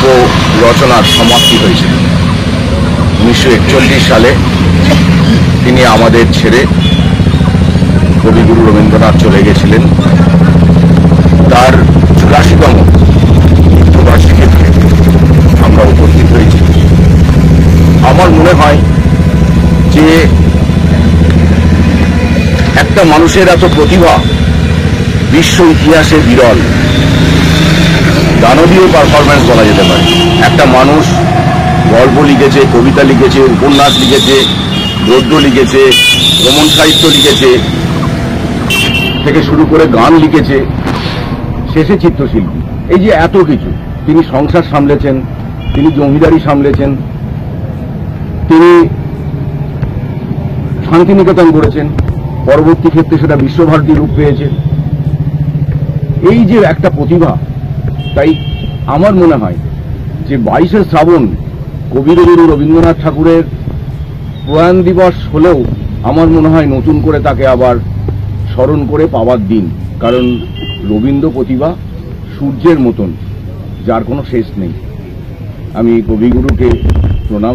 কাব্য রচনার সমাপ্তি হয়েছিল 1941 সালে। তিনি আমাদের ছেড়ে কবিগুরু রবীন্দ্রনাথ চলে গেছিলেন। তার 84তম মৃত্যুবার্ষিকীতে আমরা উপস্থিত হয়েছি। আমার মনে হয় যে একটা মানুষের এত প্রতিভা বিশ্ব ইতিহাসে বিরল, দানবীয় পারফরমেন্স বলা যেতে পারে। একটা মানুষ গল্প লিখেছে, কবিতা লিখেছে, উপন্যাস লিখেছে, গদ্য লিখেছে, ভ্রমণ সাহিত্য লিখেছে, থেকে শুরু করে গান লিখেছে, শেষে চিত্রশিল্পী। এই যে এত কিছু, তিনি সংসার সামলেছেন, তিনি জমিদারি সামলেছেন, তিনি শান্তিনিকেতন করেছেন, পরবর্তী ক্ষেত্রে সেটা বিশ্বভারতী রূপ পেয়েছে। এই যে একটা প্রতিভা, তাই আমার মনে হয় যে 22শে শ্রাবণ কবিগুরু রবীন্দ্রনাথ ঠাকুরের প্রয়াণ দিবস হলেও আমার মনে হয় নতুন করে তাকে আবার স্মরণ করে পাওয়ার দিন। কারণ রবীন্দ্র প্রতিভা সূর্যের মতন, যার কোনো শেষ নেই। আমি কবিগুরুকে প্রণাম।